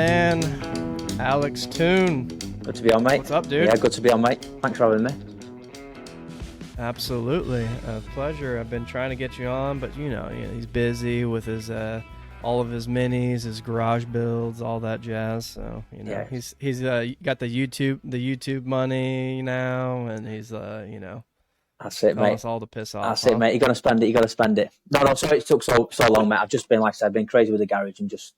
man, Alex Toon. Good to be on, mate. What's up, dude? Yeah, good to be on, mate. Thanks for having me. Absolutely, a pleasure. I've been trying to get you on, but he's busy with his all of his minis, his garage builds, all that jazz. So Yeah. he's got the YouTube money now, and he's That's it, calling mate. us all to piss off. That's it, mate. You got to spend it. You got to spend it. No, sorry it took so long, mate. I've just been, like I said, I've been crazy with the garage and just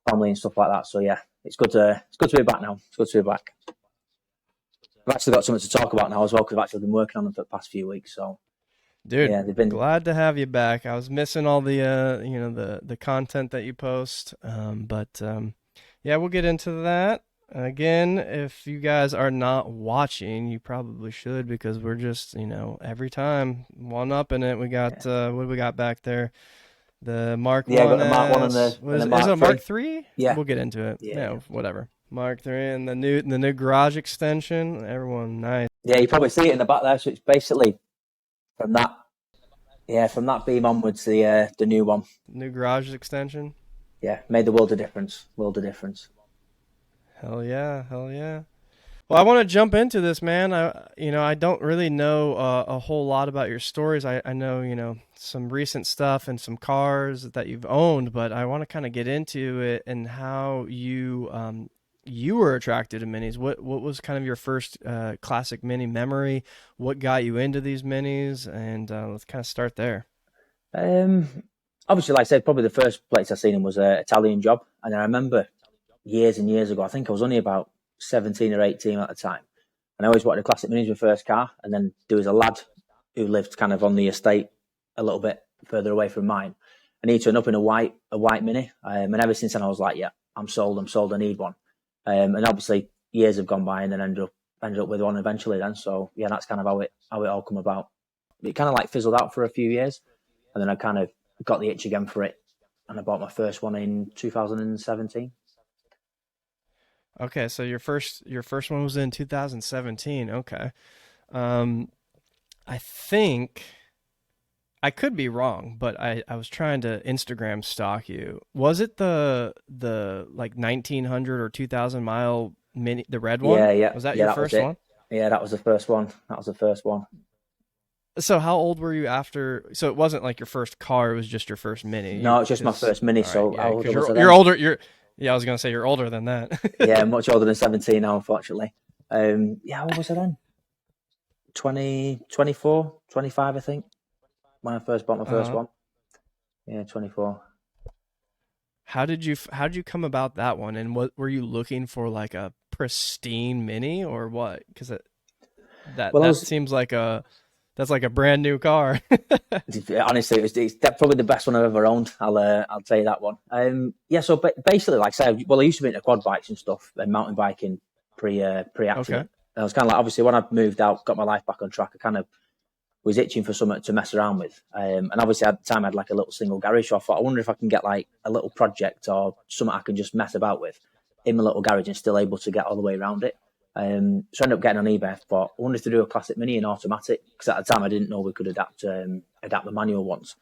family and stuff like that. So yeah, it's good to be back now. It's good to be back. I've actually got something to talk about now as well because I've actually been working on them for the past few weeks. So Dude, yeah, they've been glad to have you back. I was missing all the the content that you post, but yeah, we'll get into that. Again, if you guys are not watching, you probably should because we're just every time one up in it. We got what do we got back there? The Mark yeah. I got One the Mark One and S. the Is Mark it a Three. Mark Three? Yeah, We'll get into it. yeah. Whatever. Mark Three and the new garage extension. Everyone, nice. Yeah, you probably see it in the back there. So it's basically from that. Yeah, from that beam onwards, the new one. New garage extension. Yeah, made the world of difference. World of difference. Hell yeah, hell yeah. Well, I want to jump into this, man. I don't really know a whole lot about your stories. I know, some recent stuff and some cars that you've owned, but I want to kind of get into it and how you were attracted to minis. What was kind of your first classic mini memory? What got you into these minis? And let's kind of start there. Obviously, like I said, probably the first place I seen him was an Italian Job, and I remember years and years ago. I think I was only about 17 or 18 at the time, and I always wanted a classic mini as my first car. And then there was a lad who lived kind of on the estate a little bit further away from mine, and he turned up in a white mini. And ever since then, I was like, yeah, I'm sold. I need one. And obviously, years have gone by, and then ended up with one eventually. Then, so yeah, that's kind of how it all come about. It kind of like fizzled out for a few years, and then I kind of got the itch again for it, and I bought my first one in 2017. Okay, so your first one was in 2017. Okay. Um, I think I could be wrong, but I was trying to Instagram stalk you. Was it the like 1900 or 2000 mile mini, the red one? Was that Yeah. your That was first it. one? Yeah, that was the first one. That was the first one. So how old were you after? So it wasn't like your first car; it was just your first mini. No, it's just my Because first mini. all right, So yeah, how old because was I you're then? older. Yeah, I was gonna say you're older than Yeah, that. much older than 17 now, unfortunately. Yeah, what was I then? 20, 24, 25, I think, when I first bought my first uh, one. Yeah, 24. how did you come about that one? And what were you looking for, like a pristine mini or what? Because that Well, I that was seems like that's like a brand new car. honestly, it's probably the best one I've ever owned. I'll tell you that one. Yeah, so basically, like I said, well, I used to be into quad bikes and stuff and mountain biking pre Okay. accident. I was kind of like, obviously, when I moved out, got my life back on track, I kind of was itching for something to mess around with. And obviously, at the time, I had like a little single garage. So I thought, I wonder if I can get like a little project or something I can just mess about with in my little garage and still able to get all the way around it. So I ended up getting on eBay. I thought, I wanted to do a classic mini in automatic because at the time I didn't know we could adapt the manual ones.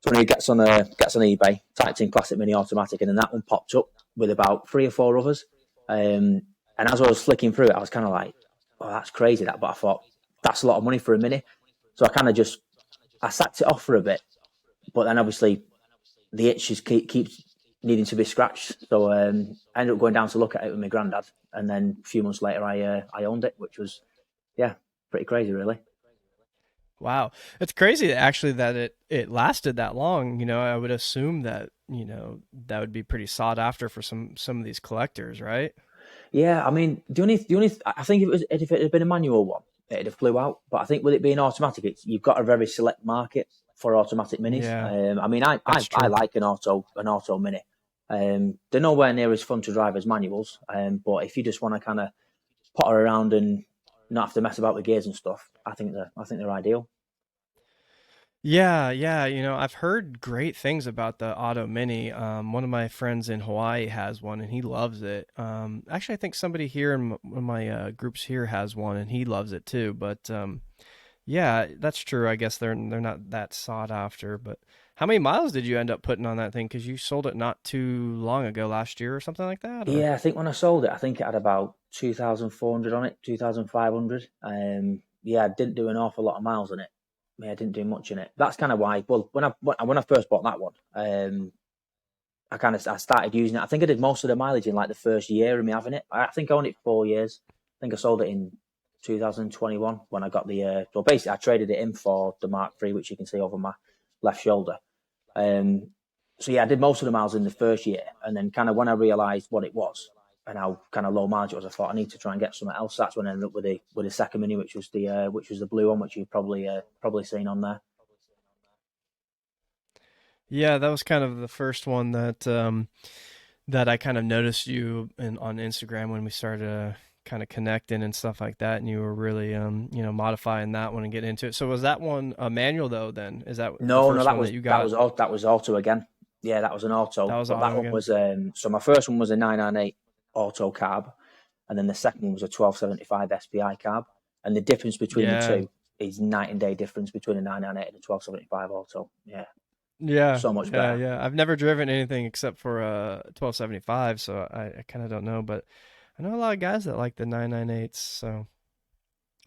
So when he gets on eBay, typed in classic mini automatic, and then that one popped up with about 3 or 4 others. And as I was flicking through it, I was kind of like, "Oh, that's crazy!" But I thought that's a lot of money for a mini. So I kind of just I sacked it off for a bit, but then obviously the itch just keeps needing to be scratched. So I ended up going down to look at it with my granddad, and then a few months later, I owned it, which was yeah, pretty crazy, really. Wow. It's crazy actually that it lasted that long. I would assume that, that would be pretty sought after for some of these collectors, right? Yeah, I mean the only I think if it had been a manual one, it'd have flew out. But I think with it being automatic, you've got a very select market for automatic minis. Yeah, I mean, that's I true. like an auto mini. They're nowhere near as fun to drive as manuals. But if you just want to kind of potter around and not have to mess about with gears and stuff, I think they're ideal. Yeah, yeah, I've heard great things about the Auto Mini. One of my friends in Hawaii has one and he loves it. Actually, I think somebody here in one of my groups here has one and he loves it too. But yeah, that's true. I guess they're not that sought after. But How many miles did you end up putting on that thing? Because you sold it not too long ago, last year or something like that, or? Yeah, I think when I sold it, I think it had about 2,400 on it, 2,500. Yeah, I didn't do an awful lot of miles on it. Yeah, I didn't do much in it. That's kind of why. Well, when I first bought that one, I started using it. I think I did most of the mileage in like the first year of me having it. I think I owned it 4 years. I think I sold it in 2021 when I got the. Well, basically, I traded it in for the Mark III, which you can see over my left shoulder. Um, so yeah, I did most of the miles in the first year, and then kind of when I realised what it was and how kind of low mileage it was, I thought I need to try and get something else. That's when I ended up with the second mini, which was the blue one, which you've probably seen on there. Yeah, that was kind of the first one that I kind of noticed you on Instagram when we started kind of connecting and stuff like that, and you were really modifying that one and getting into it. So was that one a manual though? Then is that the No, first one that you got? that was auto again. Yeah, that was an That auto, was but that auto one again. was so my first one was a 998 auto carb, and then the second one was a 1275 SPI carb, and the difference between the Yeah, two is night and day difference between a 998 and a 1275 auto. Yeah, yeah, so much yeah, better. yeah. I've never driven anything except for 1275, so I kind of don't know, but I know a lot of guys that like the 998s. So,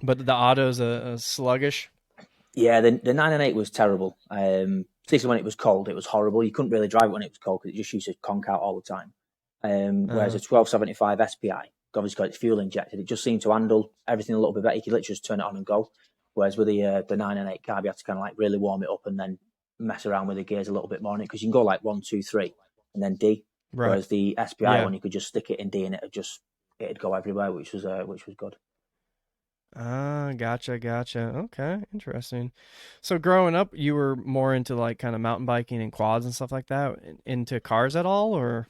but the auto's a sluggish. Yeah, the 998 was terrible. Particularly when it was cold, it was horrible. You couldn't really drive it when it was cold because it just used to conk out all the time. Whereas a 1275 SPI, obviously got its fuel injected, it just seemed to handle everything a little bit better. You could literally just turn it on and go. Whereas with the 998 carb, you have to kind of like really warm it up and then mess around with the gears a little bit more on it because you can go like one, two, three, and then D. Right. Whereas the SPI Yeah. one, you could just stick it in D and it'd go everywhere, which was good. Ah, gotcha, gotcha. Okay, interesting. So growing up, you were more into like kind of mountain biking and quads and stuff like that, into cars at all, or?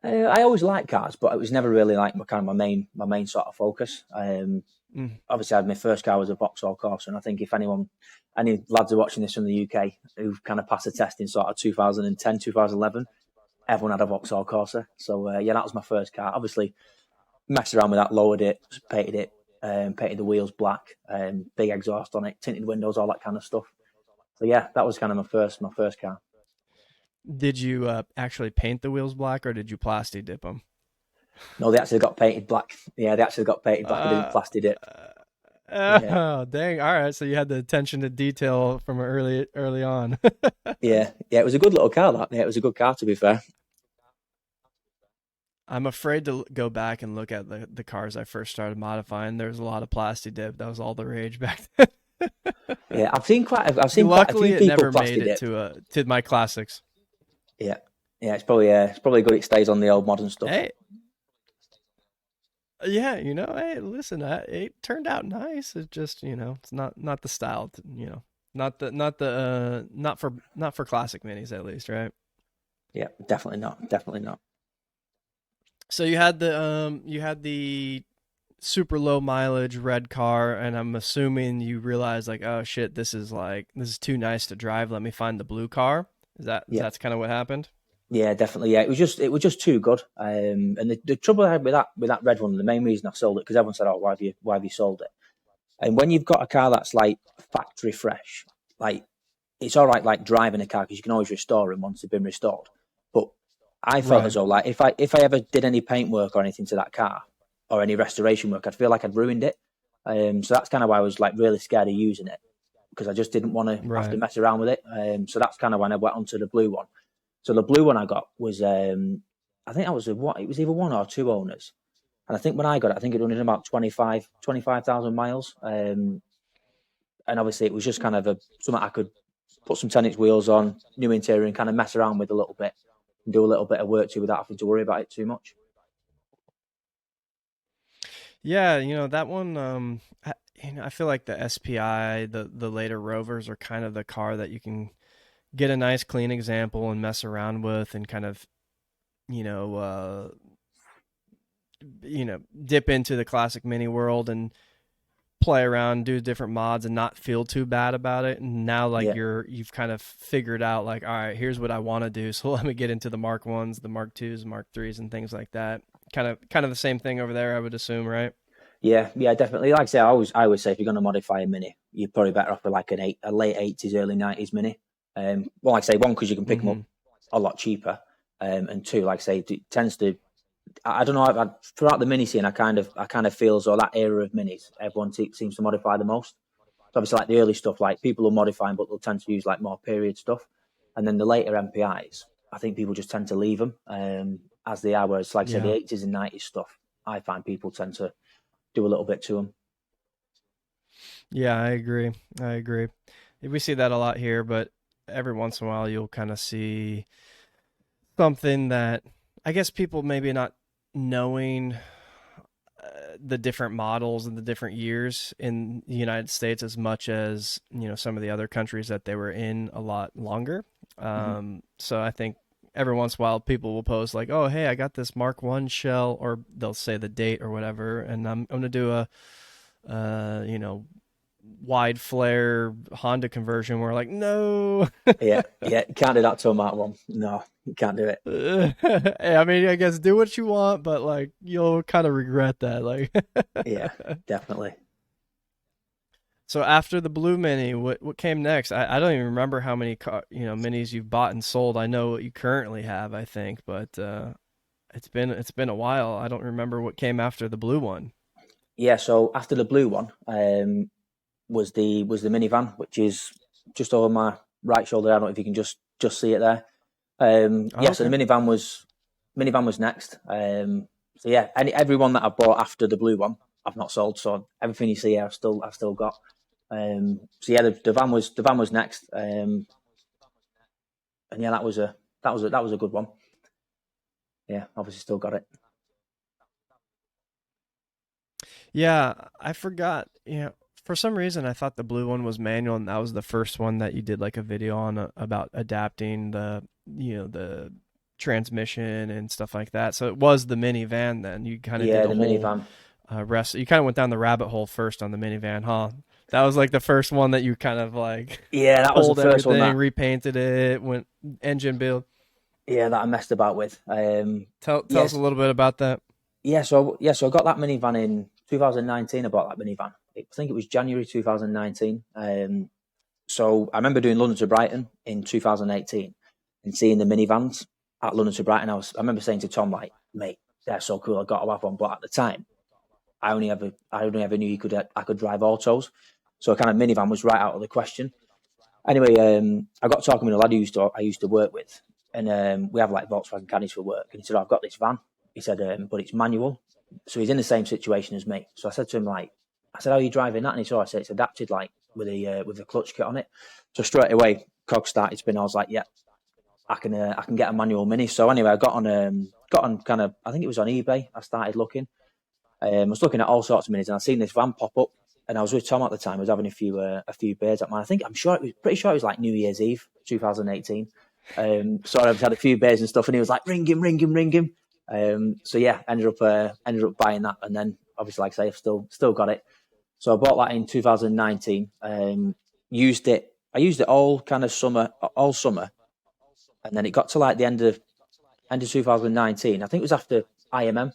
I always liked cars, but it was never really like my main sort of focus. Mm, Obviously, I had my first car was a Vauxhall Corsa, and I think if any lads are watching this from the UK who've kind of passed the test in sort of 2010, 2011, everyone had a Vauxhall Corsa. So yeah, that was my first car. Obviously, messed around with that, lowered it, painted the wheels black, big exhaust on it, tinted windows, all that kind of stuff. So yeah, that was kind of my first car. did you actually paint the wheels black, or did you plasti dip them? No, they actually got painted black. Yeah, they actually got painted black. I didn't Uh, plasti dip. Yeah, oh, dang. All right, so you had the attention to detail from early on. yeah. It was a good little car. That yeah, it was a good car to be fair. I'm afraid to go back and look at the cars I first started modifying. There was a lot of plasti dip. That was all the rage back then. Yeah, I've seen quite a Luckily, few it people never made plasti it dip. to my classics. Yeah, yeah. It's probably good. It stays on the old modern stuff. Hey, yeah, hey, listen, it turned out nice. It just, it's not the style, not for classic minis at least, right? Yeah, definitely not. Definitely not. So you had the super low mileage red car, and I'm assuming you realized like, oh shit, this is too nice to drive. Let me find the blue car. Yeah, That's kind of what happened? yeah, definitely. Yeah, it was just too good. And the trouble I had with that red one, the main reason I sold it because everyone said, "Oh, why have you sold it?" And when you've got a car that's like factory fresh, like it's all right, like driving a car because you can always restore them once they've been restored. But I felt as Right. though like if I ever did any paint work or anything to that car or any restoration work, I'd feel like I'd ruined it. So that's kind of why I was like really scared of using it because I just didn't want to have to Right. mess around with it. So that's kind of when I went onto the blue one. So the blue one I got was I think that was what it was either one or two owners. And I think when I got it, I think it only did about 25,000 miles. And obviously, it was just kind of something I could put some 10-inch wheels on, new interior, and kind of mess around with a little bit and do a little bit of work to without having to worry about it too much. Yeah, that one. I feel like the SPI, the later Rovers, are kind of the car that you can get a nice clean example and mess around with, and kind of you know uh, dip into the classic mini world and play around, do different mods, and not feel too bad about it. And now, like Yeah, you've kind of figured out, like, all right, here's what I want to do. So let me get into the Mark Ones, the Mark Twos, Mark Threes, and things like that. Kind of the same thing over there, I would assume, right? yeah, definitely. Like I say, I always say if you're going to modify a mini, you're probably better off with like a late 80s, early 90s mini. Well, like I say, one, because you can pick them up Mm-hmm. a lot cheaper, and two, like I say, it tends to. I don't know. Throughout the mini scene, I kind of feel as though that era of minis, everyone seems to modify the most. So obviously, like the early stuff, like people will modify them, but they'll tend to use like more period stuff. And then the later MPIs, I think people just tend to leave them as they are. Whereas, like I said, the Yeah. 80s and 90s stuff, I find people tend to do a little bit to them. Yeah, I agree. I agree. We see that a lot here, but every once in a while you'll kind of see something that I guess people maybe not knowing the different models and the different years in the United States as much as some of the other countries that they were in a lot longer. Hmm. So I think every once in a while people will post like, "Oh, hey, I got this Mark 1 shell," or they'll say the date or whatever, and I'm gonna do a uh, you know wide flare Honda conversion. We're like, no. Yeah, yeah, you can't do that to a Mark One. No, you can't do it. I mean, I guess do what you want, but like you'll kind of regret that. Like, Yeah, definitely. so after the blue mini, what came next? I don't even remember how many minis you've bought and sold. I know what you currently have, I think, but it's been a while. I don't remember what came after the blue one. Yeah. So after the blue one, was the minivan, which is just over my right shoulder. I don't know if you can just see it there. Oh, Yeah, so the okay. minivan was next. So yeah, everyone that I bought after the blue one, I've not sold. So everything you see here, I've still got. So yeah, the van was next. And yeah, that was a good one. Yeah, obviously still got it. Yeah, I forgot. For some reason, I thought the blue one was manual, and that was the first one that you did like a video on about adapting the transmission and stuff like that. So it was the minivan. Then you kind of did Yeah, a the whole minivan. rest. You kind of went down the rabbit hole first on the minivan, huh? That was like the first one that you kind of like Yeah, that was the pulled first one everything, that repainted it, went engine build. yeah that I messed about with. Tell us a Yes, little bit about that. yeah, so I got that minivan in 2019. I bought that minivan. I think it was January 2019. So I remember doing London to Brighton in 2018 and seeing the minivans at London to Brighton. I remember saying to Tom like, "Mate, they're so cool. I got to have one." But at the time, I only ever knew I could drive autos, so a kind of minivan was right out of the question. Anyway, I got talking with a lad I used to work with, and we have like Volkswagen caddies for work. And he said, "Oh, I've got this van." He said, "But it's manual." So he's in the same situation as me. So I said to him, like, I said, "How are you driving that?" And he said, "I said it's adapted like with a clutch kit on it." So straight away, cog started spin. I was like, "Yeah, I can get a manual mini." So anyway, I got on kind of, I think it was on eBay. I started looking. I was looking at all sorts of minis, and I seen this van pop up. And I was with Tom at the time. I was having a few beers at mine. Pretty sure it was like New Year's Eve, 2018. So I had a few beers and stuff, and he was like, "Ring him, ring him, ring him." So yeah, ended up buying that, and then obviously, like I say, I've still got it. So I bought that in 2019. Used it. I used it all summer, and then it got to like the end of 2019. I think it was after IMM.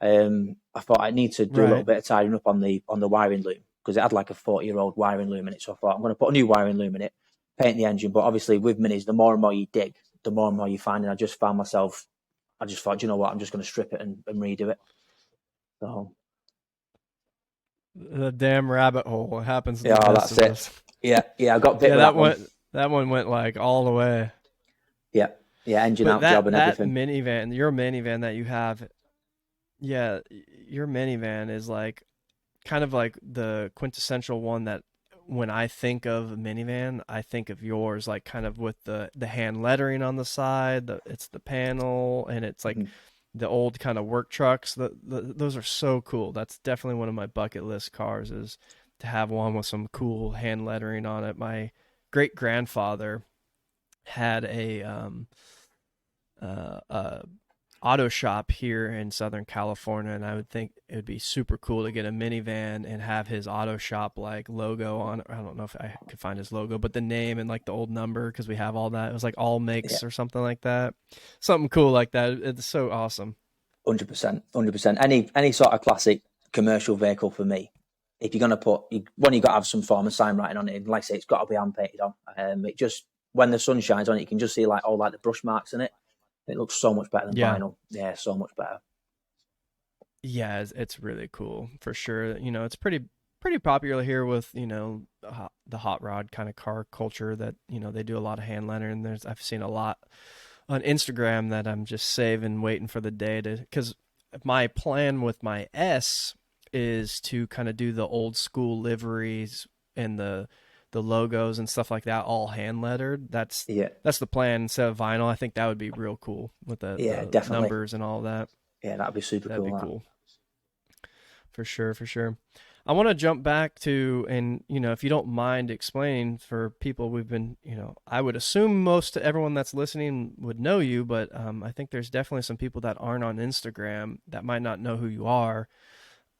I thought I need to do a little Right. bit of tidying up on the wiring loom because it had like a 40-year-old wiring loom in it. So I thought I'm going to put a new wiring loom in it, paint the engine. But obviously with minis, the more and more you dig, the more and more you find. And I just thought, you know what, I'm just going to strip it and redo it. So The damn rabbit hole. It happens to the yeah, best that's of it. us. Yeah, I got bit Yeah, with that one. that one went like all the way. Yeah, yeah, engine But out job and that everything. minivan, your minivan that you have, yeah, your minivan is like kind of like the quintessential one that when I think of a minivan, I think of yours, like kind of with the hand lettering on the side. It's the panel, and it's like Mhm. the old kind of work trucks. Those are so cool. That's definitely one of my bucket list cars is to have one with some cool hand lettering on it. My great grandfather had a auto shop here in Southern California, and I would think it would be super cool to get a minivan and have his auto shop like logo on. I don't know if I could find his logo, but the name and like the old number because we have all that. It was like all Yeah, makes or something like that. Something cool like that. It's so awesome. 100%, 100%. Any sort of classic commercial vehicle for me. If you're gonna put you got to have some form of sign writing on it. And like I say, it's got to be hand painted on. It just when the sun shines on it, you can just see like all like the brush marks in it. It looks so much better than Yeah. vinyl. Yeah, so much better. Yeah, it's really cool for sure. It's pretty popular here with, the hot rod kind of car culture that, they do a lot of hand lettering. I've seen a lot on Instagram that I'm just saving, waiting for the day to, because my plan with my S is to kind of do the old school liveries and the logos and stuff like that, all hand lettered. Yeah, That's the plan instead of vinyl. I think that would be real cool with yeah, the definitely. numbers and all that. Yeah, that'd be super That'd be cool. That. cool. For sure, for sure. I want to jump back to, and if you don't mind explaining for people, we've been, I would assume most everyone that's listening would know you, but I think there's definitely some people that aren't on Instagram that might not know who you are.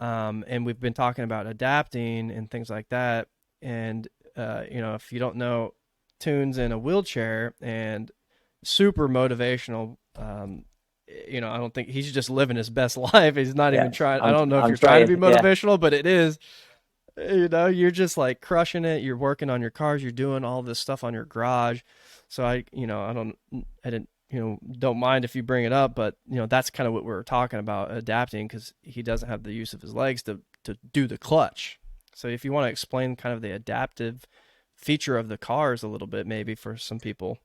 And we've been talking about adapting and things like that. And if you don't know, Toon's in a wheelchair and super motivational. I don't think he's just living his best life. He's not Yeah, even trying. I I'm don't know if I'm you're trying to be trying. Yeah, motivational, but it is. You're just like crushing it. You're working on your cars. You're doing all this stuff on your garage. So I didn't, don't mind if you bring it up, but that's kind of what we were talking about adapting because he doesn't have the use of his legs to do the clutch. So if you want to explain kind of the adaptive feature of the cars a little bit, maybe for some people.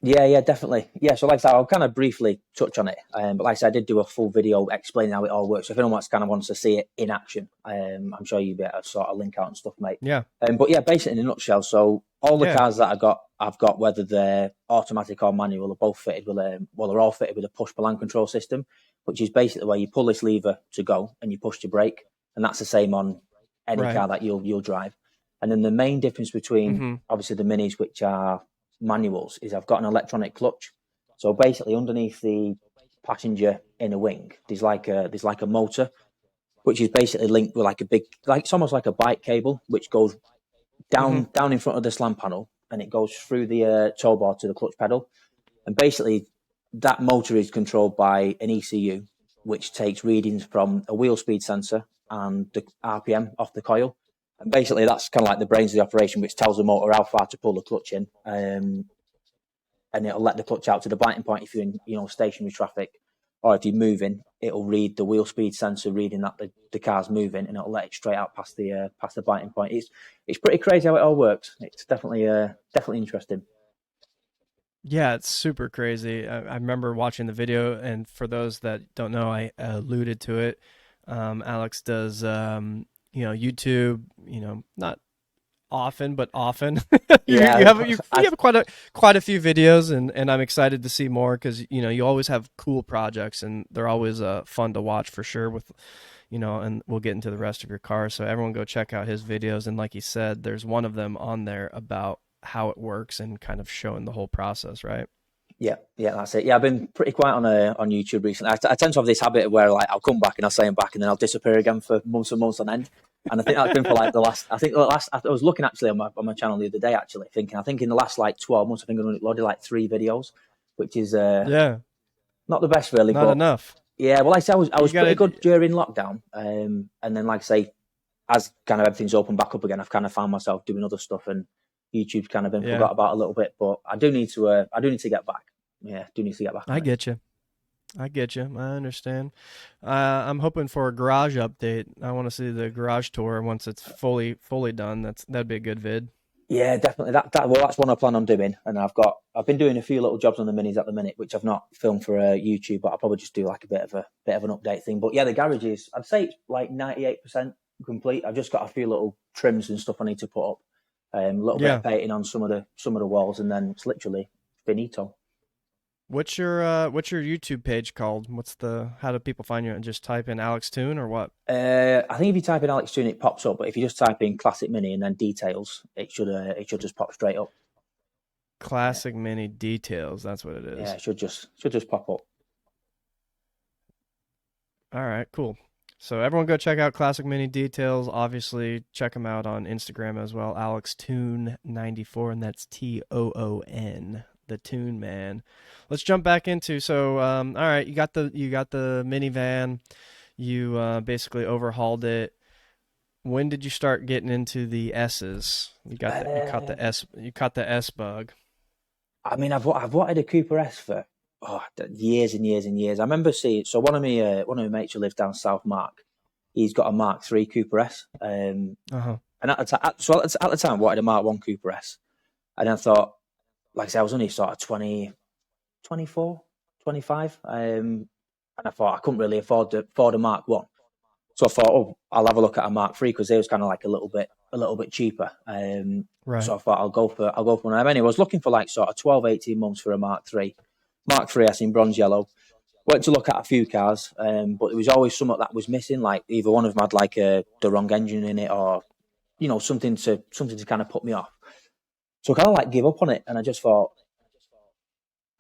yeah, definitely. Yeah, so like I said, I'll kind of briefly touch on it. But like I said, I did do a full video explaining how it all works. So if anyone wants to see it in action, I'm sure you'll be able to sort of link out and stuff, mate. Yeah. But yeah, basically in a nutshell, so all the Yeah. cars that I've got, whether they're automatic or manual, are both fitted with they're all fitted with a push pull control system, which is basically where you pull this lever to go and you push to brake, and that's the same on any Right. car that you'll drive. And then the main difference between Mm-hmm. obviously the minis, which are manuals, is I've got an electronic clutch. So basically, underneath the passenger inner wing, there's like a motor, which is basically linked with like a big, like it's almost like a bike cable, which goes Mm-hmm. down in front of the slam panel, and it goes through the toe bar to the clutch pedal. And basically, that motor is controlled by an ECU, which takes readings from a wheel speed sensor and the RPM off the coil. And basically, that's kind of like the brains of the operation, which tells the motor how far to pull the clutch in, and it'll let the clutch out to the biting point if you're in stationary traffic, or if you're moving, it'll read the wheel speed sensor reading that the car's moving, and it'll let it straight out past the biting point. It's pretty crazy how it all works. It's definitely interesting. Yeah, it's super crazy. I remember watching the video, and for those that don't know, I alluded to it. Alex does, YouTube. Not often, but often. Yeah, You have quite a few videos, and I'm excited to see more because you always have cool projects, and they're always fun to watch for sure. And we'll get into the rest of your car. So everyone go check out his videos. And like he said, there's one of them on there about how it works and kind of showing the whole process, right? yeah, that's it. Yeah, I've been pretty quiet on YouTube recently. I tend to have this habit where like I'll come back and I'll say I'm back, and then I'll disappear again for months and months on end. And I think that's been for like the last. I think the last. I was looking actually on my channel the other day, actually thinking. I think in the last like 12 months, I think I've uploaded like 3 videos, which is Yeah, not the best really. not But enough. yeah, well, like I said, I You was pretty gotta, good during lockdown, and then like I say, as kind of everything's opened back up again, I've kind of found myself doing other stuff, and YouTube's kind of been yeah, forgot about a little bit. But I do need to get back. Yeah, do need to get back I on it. get you. I get you. I understand. I'm hoping for a garage update. I want to see the garage tour once it's fully done. That'd be a good vid. Yeah, definitely. Well, that's one I plan on doing, and I've been doing a few little jobs on the minis at the minute, which I've not filmed for YouTube, but I'll probably just do like a bit of an update thing. But yeah, the garage is, I'd say it's like 98% complete. I've just got a few little trims and stuff I need to put up, a little bit Yeah. of painting on some of the walls, and then it's literally finito. What's your YouTube page called? How do people find you? And just type in Alex Toon or what? I think if you type in Alex Toon, it pops up. But if you just type in Classic Mini and then details, it should just pop straight up. Yeah, Classic Mini Details. That's what it yeah, is. it should just pop up. All right, cool. So everyone go check out Classic Mini Details. Obviously, check him out on Instagram as well. Alex Toon 94, and that's Toon, the Toon Man. Let's jump back into all right, you got the minivan. You basically overhauled it. When did you start getting into the S's? You caught Uh, the S bug. I mean, I've wanted a Cooper S for years and years and years. I remember seeing so one of my mates who lives down South Mark, he's got a Mark III Cooper S, Uh-huh. and at the time, I wanted a Mark One Cooper S, and I thought, like I said, I was only sort of 20, 24, 25, and I thought I couldn't really afford a Mark One, so I thought, oh, I'll have a look at a Mark III because they was kind of like a little bit cheaper. Right. So I thought I'll go for one of them. Anyway, I was looking for like sort of 12, 18 months for a Mark III. Mark III S in bronze yellow. Went to look at a few cars, but there was always something that was missing. Like either one of them had like the wrong engine in it, or something to kind of put me off. So I kind of like give up on it, and I just thought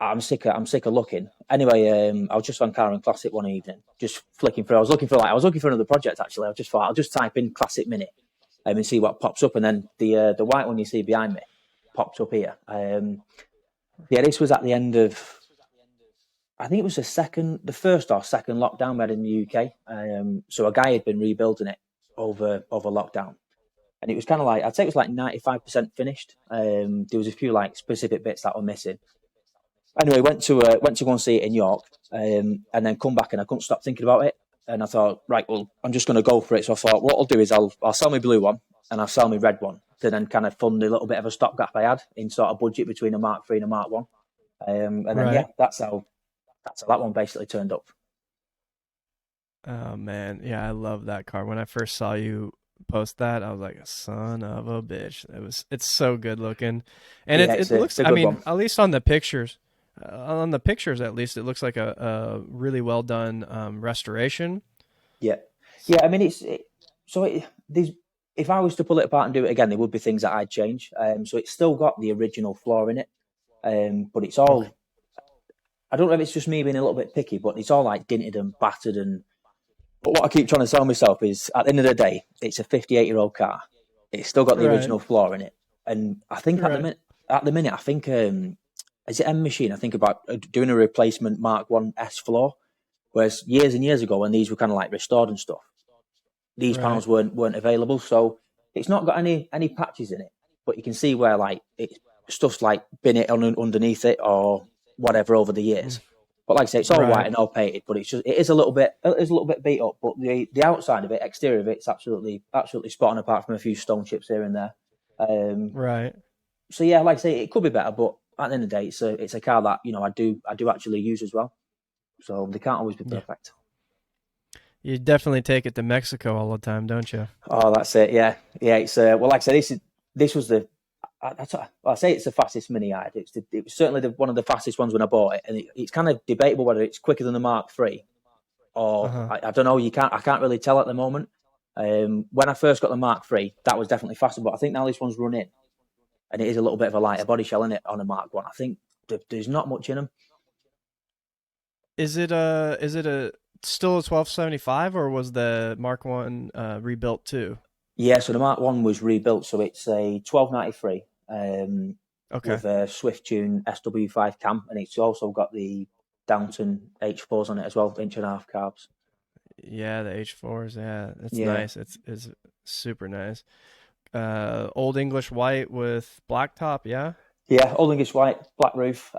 I'm sick of looking. Anyway, I was just on Car and Classic one evening, just flicking through. I was looking for another project actually. I just thought I'll just type in Classic Mini and see what pops up, and then the white one you see behind me pops up here. Yeah, this was at the end of I think it was the first or second lockdown we had in the UK. So a guy had been rebuilding it over lockdown, and it was kind of like I'd say it was like 95% finished. There was a few like specific bits that were missing. Anyway, went to go and see it in York, and then come back, and I couldn't stop thinking about it. And I thought, right, well, I'm just going to go for it. So I thought, what I'll do is I'll sell my blue one and I'll sell my red one to then kind of fund a little bit of a stopgap I had in sort of budget between a Mark III and a Mark One. And then yeah, Right. that's how that one basically turned up. Oh man, yeah, I love that car. When I first saw you post that, I was like, "Son of a bitch!" It's so good looking, and Yeah, it it's looks. a I good mean, one. at least on the pictures, at least, it looks like a really well done restoration. Yeah, yeah. I mean, there's if I was to pull it apart and do it again, there would be things that I'd change. So it's still got the original floor in it, but it's Okay. all. I don't know if it's just me being a little bit picky, but it's all like dinted and battered. And but what I keep trying to tell myself is, at the end of the day, it's a 58-year-old car. It's still got the Right. original floor in it, and I think Right. at the minute, I think is it M Machine? I think about doing a replacement Mark One S floor. Whereas years and years ago, when these were kind of like restored and stuff, these Right. panels weren't available. So it's not got any patches in it, but you can see where like stuff's like been it underneath it or whatever over the Mm. years. But like I say, it's all white Right. and all painted, but it is a little bit beat up. But the outside of it, exterior of it, it's absolutely spot on. Apart from a few stone chips here and there. Um, Right. so yeah, like I say, it could be better, but at the end of the day, it's a car that I do actually use as well. So they can't always be Yeah. perfect. You definitely take it to Mexico all the time, don't you? Oh, that's it. Yeah, yeah. It's well, like I said, this was the. I say it's the fastest mini I had. It was certainly one of the fastest ones when I bought it, and it's kind of debatable whether it's quicker than the Mark III Uh or huh. I don't know. I can't really tell at the moment. When I first got the Mark III, that was definitely faster, but I think now this one's run in, and it is a little bit of a lighter body shell in it on a Mark One. I think there's not much in them. Is it a still a 1275 or was the Mark One rebuilt too? Yeah, so the Mark One was rebuilt, so it's a 1293 Okay. with a Swift Tune SW5 cam, and it's also got the Downton H4s on it as well, inch and a half carbs. Yeah, the H4s. Yeah, it's Yeah, nice. It's super nice. Old English white with blacktop. Yeah, yeah, Old English white, black roof.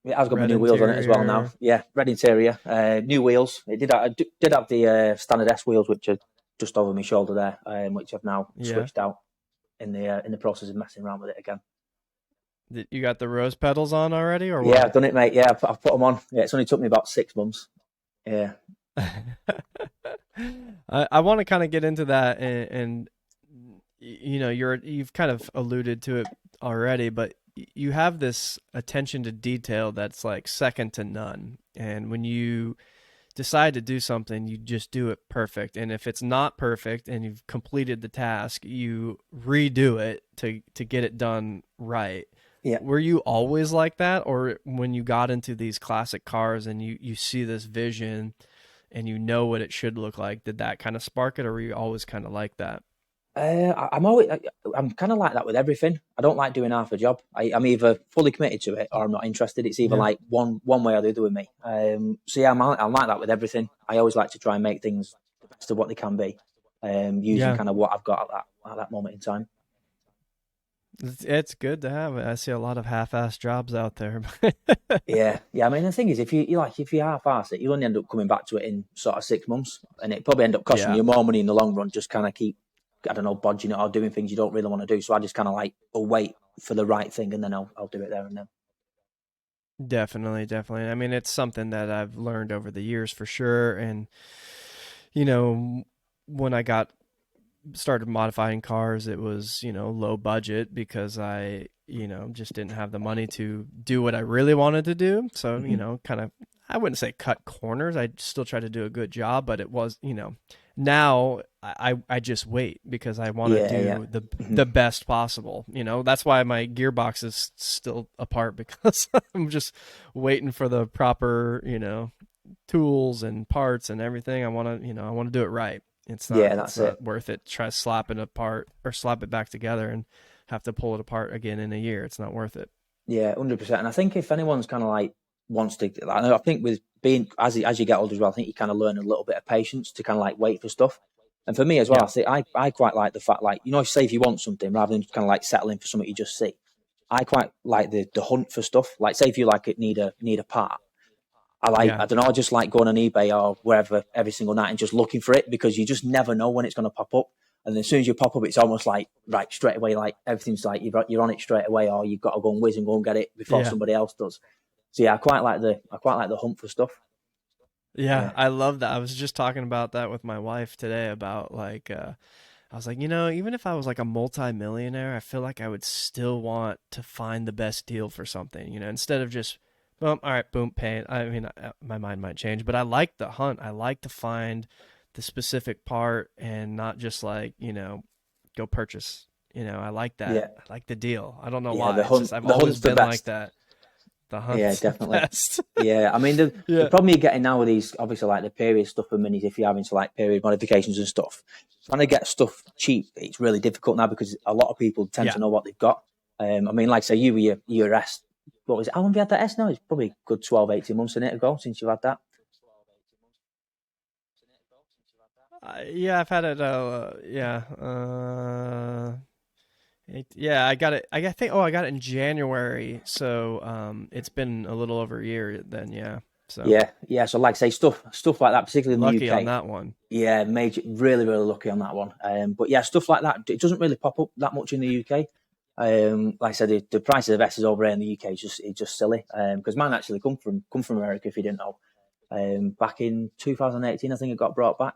It has got my red new wheels on it as well now. interior. Yeah, red interior, new wheels. Did have the standard S wheels, which are just over my shoulder there, which I've now Yeah, switched out in the process of messing around with it again. You got the rose petals on already, or Yeah, what? I've done it, mate. Yeah, I've put them on. Yeah, it's only took me about 6 months. Yeah, I want to kind of get into that, and you know, you've kind of alluded to it already, but you have this attention to detail that's like second to none. And when you decide to do something, you just do it perfect. And if it's not perfect and you've completed the task, you redo it to get it done right. yeah. Were you always like that, or when you got into these classic cars and you see this vision and you know what it should look like, did that kind of spark it, or were you always kind of like that? I'm kind of like that with everything. I don't like doing half a job. I'm either fully committed to it or I'm not interested. It's either Yeah. like one way or the other with me. So yeah, I'm like that with everything. I always like to try and make things the best of what they can be, using Yeah. kind of what I've got at that moment in time. It's good to have it. I see a lot of half-ass jobs out there. Yeah, yeah. I mean, the thing is, if you half-ass it, you'll only end up coming back to it in sort of 6 months, and it probably end up costing Yeah, you more money in the long run. Just kind of keep, I don't know, bodging it or doing things you don't really want to do. So I just kind of like, will wait for the right thing, and then I'll do it there and then. definitely, definitely. I mean, it's something that I've learned over the years for sure. And you know, when I got started modifying cars, it was, low budget because I, just didn't have the money to do what I really wanted to do. So, Hmm. kind of, I wouldn't say cut corners. I still try to do a good job, but it was, now I just wait because I want to Yeah, yeah. do the Hmm. the best possible. That's why my gearbox is still apart because I'm just waiting for the proper, tools and parts and everything. I want to do it right. It's not Yeah, it's that's it. not worth it. Try slap it apart or slap it back together and have to pull it apart again in a year. It's not worth it. Yeah, 100%. And I think if anyone's kind of like wants to, like, I think with being as you get older as well, I think you kind of learn a little bit of patience to kind of like wait for stuff. And for me as well, Yeah. I think I quite like the fact, like, say if you want something rather than kind of like settling for something you just see. I quite like the hunt for stuff. Like, say if you like it need a part, Yeah. I don't know, I just like going on eBay or wherever every single night and just looking for it, because you just never know when it's going to pop up. And then as soon as you pop up, it's almost like right straight away, like everything's like you're on it straight away, or you've got to go and whiz and go and get it before Yeah. somebody else does. So yeah, I quite like the hunt for stuff. Yeah, Yeah, I love that. I was just talking about that with my wife today about like I was like, even if I was like a multi-millionaire, I feel like I would still want to find the best deal for something, instead of just boom, all right, boom, pay it. I mean, my mind might change, but I like the hunt. I like to find the specific part and not just like, go purchase. I like that. yeah, I like the deal. I don't know yeah. why. It's just I've The always hunt's the been like best. that. The Yeah, hunt's the definitely. best. Yeah, I mean the Yeah. problem you're getting now with these, obviously, like the period stuff for minis, if you're having to like period modifications and stuff, trying to get stuff cheap, it's really difficult now because a lot of people tend Yeah. to know what they've got. I mean, like say you with your S, what was it? How long have you had that S now? It's probably a good 12, 18 months in it ago since you've had that. Yeah, I've had it. Yeah. Yeah, I got it. I think. Oh, I got it in January. So, it's been a little over a year then. Yeah. So Yeah, yeah. So like say stuff like that, particularly in the lucky on UK. that one. Yeah, major, really, really lucky on that one. But yeah, stuff like that, it doesn't really pop up that much in the UK. Like I said, the price of S's over here in the UK is just silly. Because mine actually come from America, if you didn't know. Back in 2018, I think it got brought back.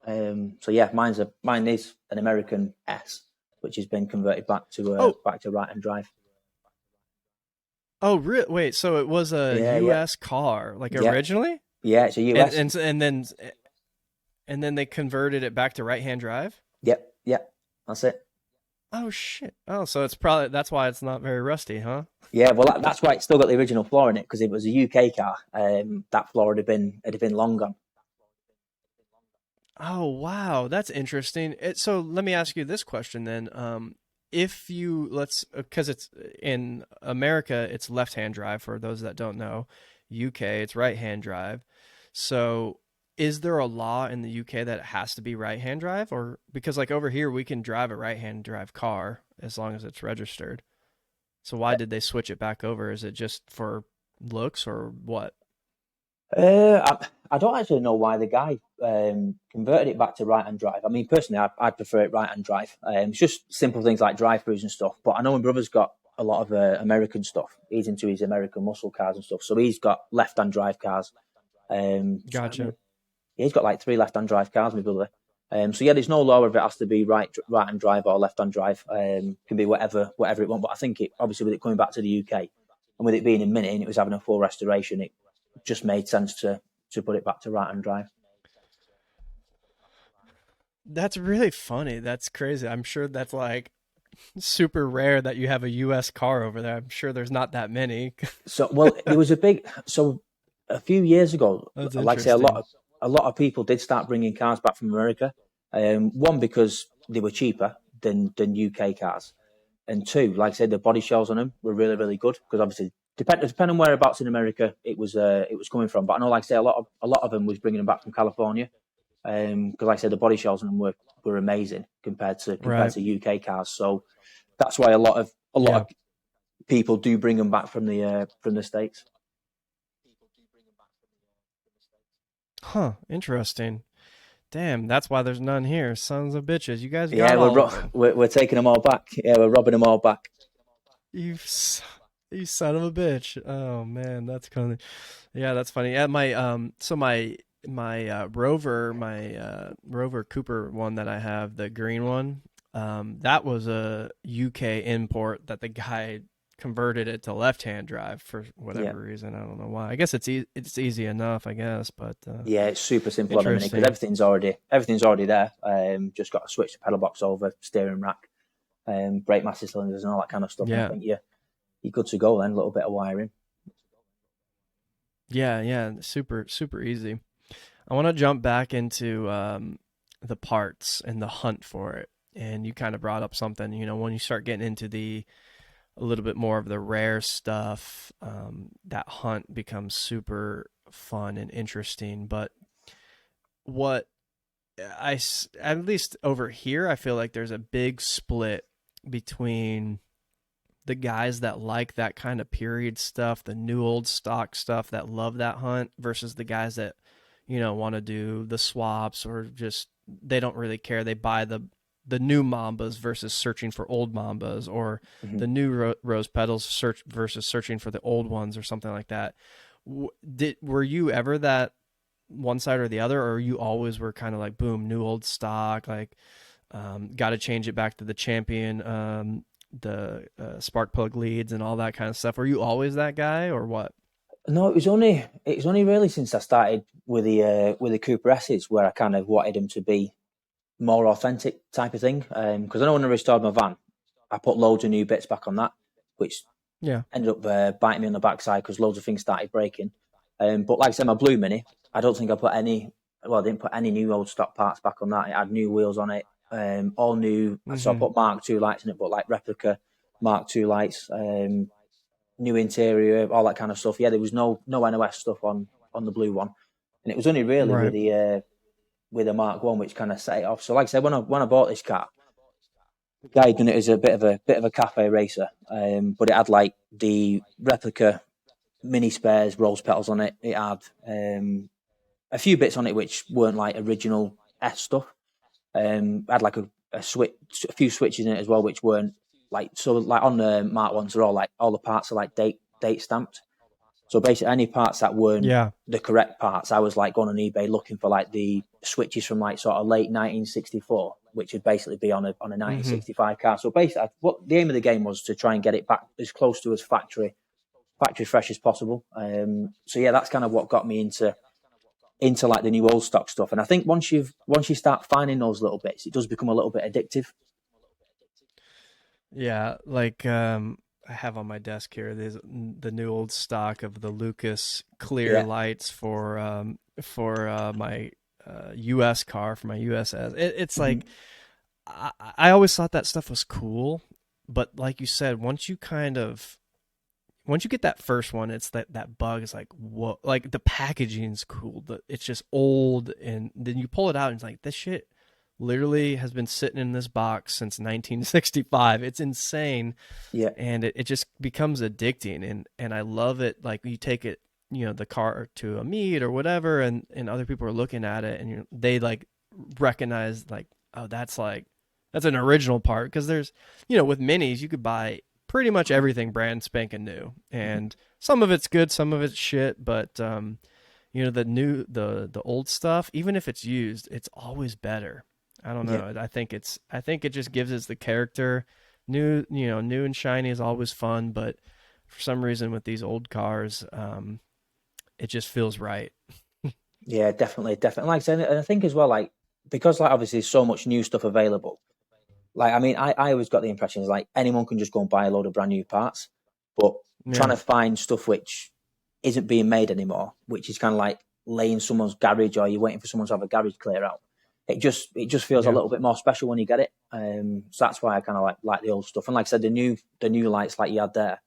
So yeah, mine is an American S, which has been converted Oh, back to right and drive. oh, wait. So it was a Yeah, yeah, U.S. car, like yeah, originally, yeah. It's a and US. then they converted it back to right-hand drive. Yep, yep. That's it. Oh shit. Oh, so it's probably that's why it's not very rusty, huh? Yeah, well, that's why it's still got the original floor in it, because it was a UK car. That floor had been long gone. Oh wow, that's interesting. So let me ask you this question then. If you let's because it's in America, it's left-hand drive for those that don't know. UK, it's right-hand drive. So is there a law in the UK that it has to be right-hand drive, or because like over here we can drive a right-hand drive car as long as it's registered. So why did they switch it back over? Is it just for looks or what? I don't actually know why the guy converted it back to right hand drive. I mean, personally, I'd prefer it right hand drive. It's just simple things like drive throughs and stuff. But I know my brother's got a lot of American stuff. He's into his American muscle cars and stuff. So he's got left hand drive cars. Gotcha. Yeah, he's got like three left hand drive cars, my brother. So yeah, there's no law if it has to be right hand drive or left hand drive. Can be whatever it wants. But I think it obviously with it coming back to the UK and with it being in Mini and it was having a full restoration, it just made sense to put it back to right hand drive. That's really funny. That's crazy. I'm sure that's like super rare that you have a US car over there. I'm sure there's not that many. So well, there was a big so a few years ago, That's like I say, interesting. a lot of people did start bringing cars back from America. One because they were cheaper than UK cars, and two, like I said, the body shells on them were really really good because obviously depending on whereabouts in America it was coming from. But I know, like I say, a lot of them was bringing them back from California. Because like I said, the body shells on them were amazing compared Right. to UK cars. So that's why a lot of a lot Yeah. of people do bring them back from the States. Huh. Interesting. Damn, that's why there's none here. Sons of bitches. You guys Yeah, got all of them. we're taking them all back. Yeah, we're robbing them all back. You, you son of a bitch. Oh man, that's funny. Yeah, that's funny. Yeah, so my Rover Cooper one that I have, the green one, that was a UK import that the guy converted it to left-hand drive for Yeah, whatever reason. I don't know why. I guess it's easy enough, I guess, but yeah, it's super simple on a minute because interesting. everything's already there. Just got to switch the pedal box over, steering rack, brake master cylinders, and all that kind of stuff. And I Yeah. think you're good to go then. A little bit of wiring. Yeah, yeah, super super easy. I want to jump back into the parts and the hunt for it. And you kind of brought up something, when you start getting into the a little bit more of the rare stuff, that hunt becomes super fun and interesting. But what at least over here, I feel like there's a big split between the guys that like that kind of period stuff, the new old stock stuff that love that hunt versus the guys that, want to do the swaps or just they don't really care. They buy the new Mambas versus searching for old Mambas or Mm-hmm. the new rose petals search versus searching for the old ones or something like that. Were you ever that one side or the other, or you always were kind of like boom, new old stock, like got to change it back to the champion, the spark plug leads and all that kind of stuff. Were you always that guy or what? No, it was only really since I started with the Cooper S's where I kind of wanted them to be more authentic type of thing. Because I know when I restored my van, I put loads of new bits back on that, which Yeah. ended up biting me on the backside because loads of things started breaking. But like I said, my Blue Mini, I don't think I put any. Well, I didn't put any new old stock parts back on that. It had new wheels on it, all new. So I Mm-hmm. put Mark II lights in it, but like replica Mark II lights, new interior, all that kind of stuff. Yeah, there was no NOS stuff on the blue one, and it was only really Right. with the Mark One which kind of set it off. So like I said, when I bought this car, the guy had done it as a bit of a cafe racer, but it had like the replica mini spares, rose petals on it. It had a few bits on it which weren't like original S stuff. Had like a few switches in it as well, which weren't like so. Like on the Mark ones, are all like all the parts are like date stamped. So basically, any parts that weren't Yeah. the correct parts, I was like going on eBay looking for like the switches from like sort of late 1964, which would basically be on a Mm-hmm. 1965 car. So basically, what the aim of the game was to try and get it back as close to as factory fresh as possible. So yeah, that's kind of what got me into like the new old stock stuff. And I think once you start finding those little bits, it does become a little bit addictive. Yeah. Like I have on my desk here there's the new old stock of the Lucas clear Yeah. lights for my US car for my USS. It's Mm-hmm. like I always thought that stuff was cool, but like you said, once you get that first one, it's that bug is like whoa, like the packaging's cool, but it's just old, and then you pull it out and it's like this shit literally has been sitting in this box since 1965. It's insane, Yeah. and it just becomes addicting, and I love it. Like you take it, the car to a meet or whatever, and other people are looking at it, and they like recognize like, oh, that's an original part because there's with minis you could buy pretty much everything brand spanking new, Mm-hmm. and some of it's good, some of it's shit, but the old stuff, even if it's used, it's always better. I don't Yeah. know. I think it just gives us the character. New and shiny is always fun, but for some reason with these old cars, it just feels right. Yeah, definitely, definitely. Like I said, and I think as well, like because like obviously there's so much new stuff available. Like I mean, I always got the impression is like anyone can just go and buy a load of brand new parts, but trying Yeah, to find stuff which isn't being made anymore, which is kind of like laying someone's garage or you're waiting for someone to have a garage clear out. It just feels a yeah, little bit more special when you get it. So that's why I kind of like the old stuff. And like I said, the new lights like you had there,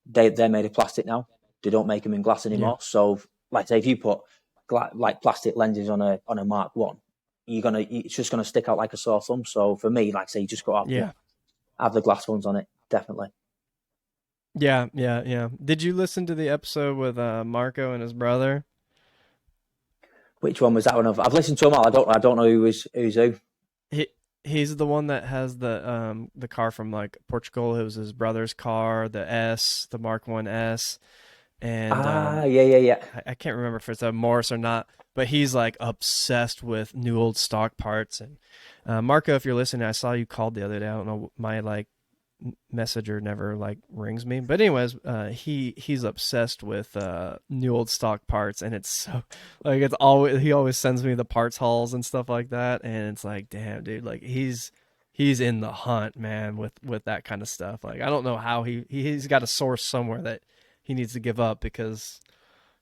they're made of plastic now. They don't make them in glass yeah, anymore. So like say if you put like plastic lenses on a Mark One, it's just gonna stick out like a sore thumb. So for me, like say, you just got to have yeah. have the glass ones on it, definitely. Yeah, yeah, yeah. Did you listen to the episode with Marco and his brother? Which one was that one of? I've listened to them all. I don't know who's who. He he's the one that has the car from like Portugal. It was his brother's car, the Mark One S, and Yeah, yeah, yeah. I can't remember if it's a Morris or not, but he's like obsessed with new old stock parts. And Marco, if you're listening, I saw you called the other day. I don't know, my like messenger never like rings me, but anyways, he's obsessed with new old stock parts, and it's so like it's always he always sends me the parts hauls and stuff like that, and it's like, damn, dude, like he's in the hunt, man, with that kind of stuff. Like I don't know how he's got a source somewhere that he needs to give up because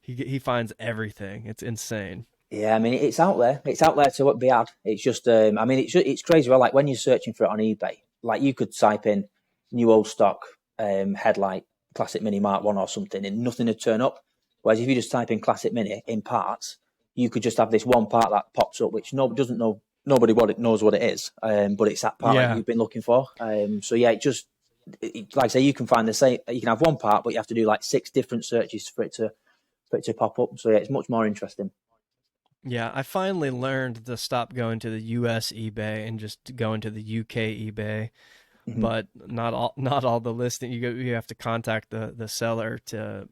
he finds everything. It's insane. Yeah, I mean, it's out there. It's out there to be had. It's just, I mean, it's crazy. Well, like when you're searching for it on eBay, like you could type in new old stock headlight classic mini Mark One or something, and nothing would turn up. Whereas if you just type in classic mini in parts, you could just have this one part that pops up, which nobody doesn't know. Nobody knows what it is, but it's that part that Yeah. you've been looking for. So yeah, like I say, you can find the same. You can have one part, but you have to do like 6 different searches for it to pop up. So yeah, it's much more interesting. Yeah, I finally learned to stop going to the US eBay and just going to the UK eBay. Mhm. But not all the listing you have to contact the seller to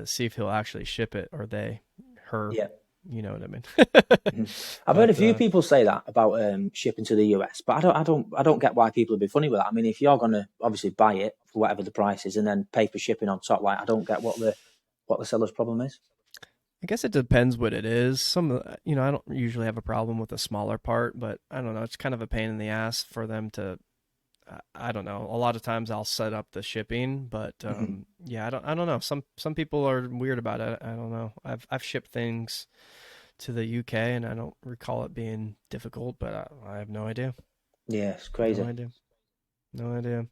see if he'll actually ship it, or they her, Yeah. you know what I mean. Mhm. I've heard a But few people say that about shipping to the US, but I don't get why people would be funny with that. I mean, if you're gonna obviously buy it for whatever the price is and then pay for shipping on top, like I don't get what the seller's problem is. I guess it depends what it is. I don't usually have a problem with a smaller part, but I don't know, it's kind of a pain in the ass for them to I don't know. A lot of times I'll set up the shipping, but Mhm. yeah, I don't know. Some people are weird about it. I don't know. I've shipped things to the UK, and I don't recall it being difficult, but I have no idea. Yeah, it's No crazy. idea. No idea.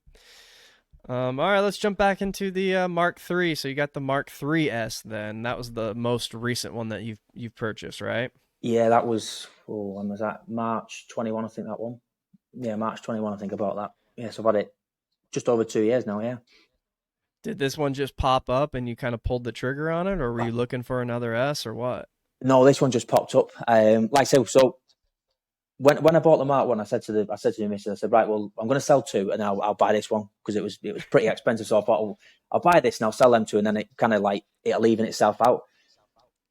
All right, let's jump back into the Mark III. So you got the Mark III S then. That was the most recent one that you've purchased, right? Yeah, that was when was that? March 21, I think that one. Yeah, March 21, I think about that. Yeah, so I've had it just over 2 years now. Yeah. Did this one just pop up and you kind of pulled the trigger on it, or were you looking for another S or what? No, this one just popped up. Like I said, so when I bought the Mark One, I said to the missus, I said, right, well, I'm going to sell two, and I'll buy this one because it was pretty expensive. So I thought, I'll buy this and I'll sell them two, and then it kind of like it'll even itself out.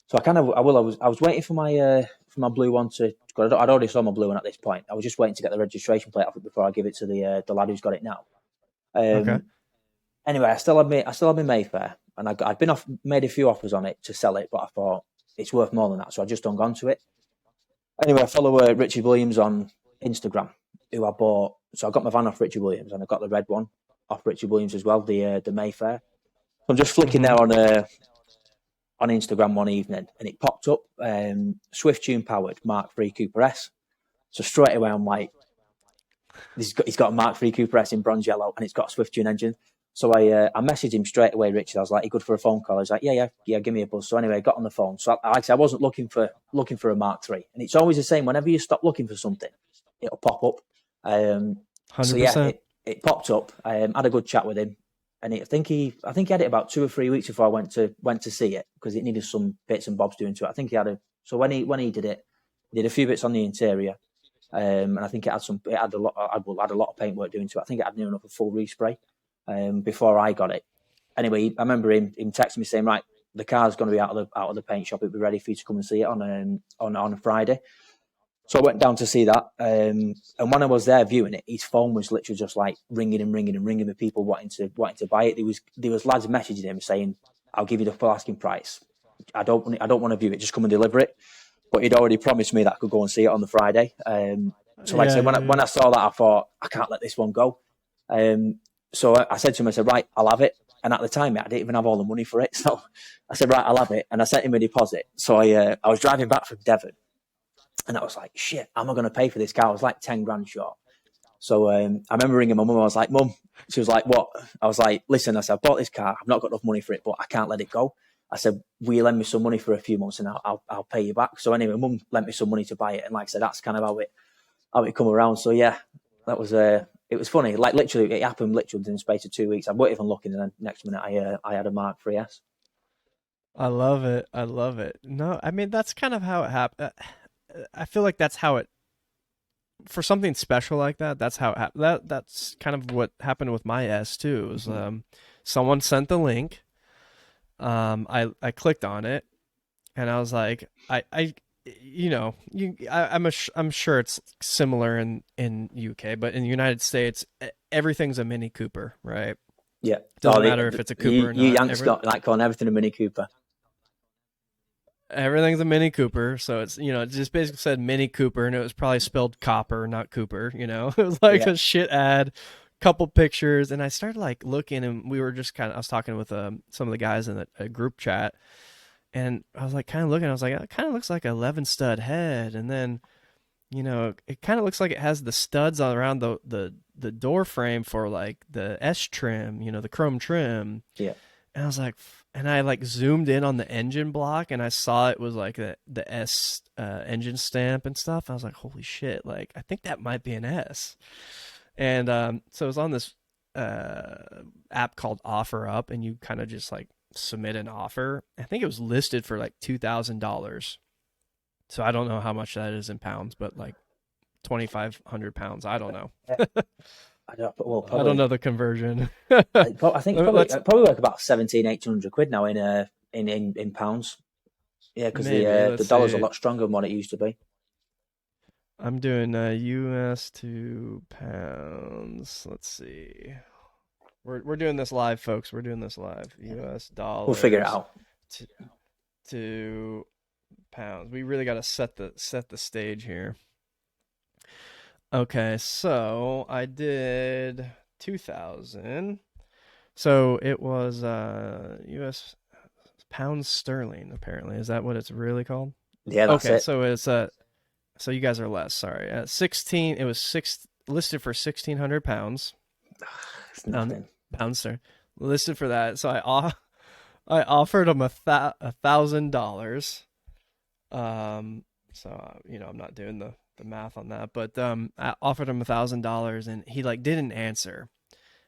So I was waiting for my blue one to. I'd already sold my blue one at this point. I was just waiting to get the registration plate off it before I give it to the lad who's got it now. Okay. Um, anyway, I still had my Mayfair, and I'd been made a few offers on it to sell it, but I thought it's worth more than that, so I just hung on to it. Anyway, I follow Richard Williams on Instagram, who I bought. So I got my van off Richard Williams, and I got the red one off Richard Williams as well, the Mayfair. So I'm just flicking Mm-hmm. there on Instagram one evening, and it popped up Swift Tune powered Mark III Cooper S. So straight away I'm like, he's got a Mark III Cooper S in bronze yellow, and it's got a Swift Tune engine. So I messaged him straight away, Richard. I was like, "You good for a phone call?" He was like, "Yeah, yeah, yeah, give me a buzz." So anyway, I got on the phone. So like I said, I wasn't looking for a Mark III, and it's always the same. Whenever you stop looking for something, it'll pop up. So yeah, 100%. it popped up. Had a good chat with him, and I think he had it about 2 or 3 weeks before I went to see it because it needed some bits and bobs doing to it. I think he had a so when he did it, he did a few bits on the interior. And I think it had a lot of paintwork doing to it. I think it had near enough a full respray before I got it. Anyway, I remember him texting me saying, "Right, the car's going to be out of the paint shop. It'll be ready for you to come and see it on a Friday." So I went down to see that, and when I was there viewing it, his phone was literally just like ringing and ringing and ringing with people wanting to buy it. There was lads messaging him saying, "I'll give you the full asking price. I don't want to view it. Just come and deliver it." But he'd already promised me that I could go and see it on the Friday. So like I Yeah, said, when yeah, I, when yeah. I saw that, I thought I can't let this one go. So I said to him, I said, right, I'll have it. And at the time, I didn't even have all the money for it. So I said, right, I'll have it. And I sent him a deposit. So I was driving back from Devon, and I was like, shit, how am I going to pay for this car? I was like 10 grand short. So I remember ringing my mum. I was like, "Mum," she was like, "What?" I was like, "Listen," I said, "I bought this car. I've not got enough money for it, but I can't let it go." I said, "Will you lend me some money for a few months, and I'll pay you back?" So anyway, Mum lent me some money to buy it, and like I said, that's kind of how it come around. So yeah, that was it was funny. Like literally, it happened literally in the space of 2 weeks. I wasn't even looking, and then next minute, I had a Mark IIIS. I love it. I love it. No, I mean that's kind of how it happened. I feel like that's how it for something special like that. That's how it happened. That's kind of what happened with my S too. It was Mm-hmm. someone sent the link. I clicked on it and I was like, I'm sure it's similar in UK, but in the United States, everything's a Mini Cooper, right? Yeah. Doesn't matter if it's a Cooper or You not. Yanks got like calling everything a Mini Cooper. Everything's a Mini Cooper, so it's it just basically said Mini Cooper, and it was probably spelled copper, not Cooper. It was like Yeah. a shit ad, couple pictures, and I started like looking, and we were just I was talking with some of the guys in a group chat, and I was like kind of looking, I was like, it kind of looks like a 11 stud head, and then it kind of looks like it has the studs all around the door frame for like the S trim, the chrome trim. Yeah. And I was like, and I like zoomed in on the engine block and I saw it was like the S engine stamp and stuff. I was like, holy shit, like I think that might be an S. And so it was on this app called OfferUp, and you kind of just like submit an offer. I think it was listed for like $2,000. So I don't know how much that is in pounds, but like 2,500 pounds. I don't know. I don't. Well, I don't probably. know the conversion. I think Let's probably like about 1700-1800 quid now in pounds. Yeah, because maybe the let's dollar's a see. lot stronger than what it used to be. I'm doing US to pounds. Let's see. We're doing this live, folks. We're doing this live. US We'll figure it dollars out. to, to pounds. We really got to set the stage here. Okay, so I did 2000. So it was US pounds sterling apparently. Is that what it's really called? Yeah, that's Okay, it. so it's so you guys are less, sorry. 16 it was six listed for 1,600 pounds. It's Pound nothing. pounds sterling. Listed for that. So I offered him $1,000. So I'm not doing the math on that, but I offered him $1,000 and he like didn't answer.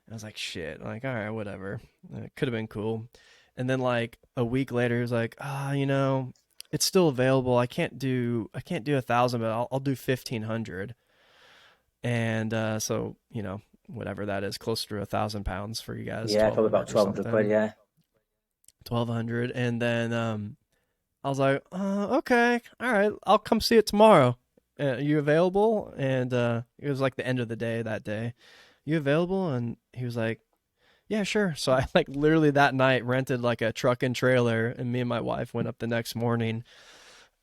I was like, shit, like, all right, whatever. It could have been cool. And then like a week later, he was like, it's still available. I can't do 1,000, but I'll do 1,500. And so whatever that is, closer to 1,000 pounds for you guys, Yeah, probably about 1,200 or 1200 quid. something, Yeah. 1,200. And then I was like, okay, all right, I'll come see it tomorrow. Are you available? And it was like the end of the day that day. You available? And he was like, yeah, sure. So I like literally that night rented like a truck and trailer, and me and my wife went up the next morning.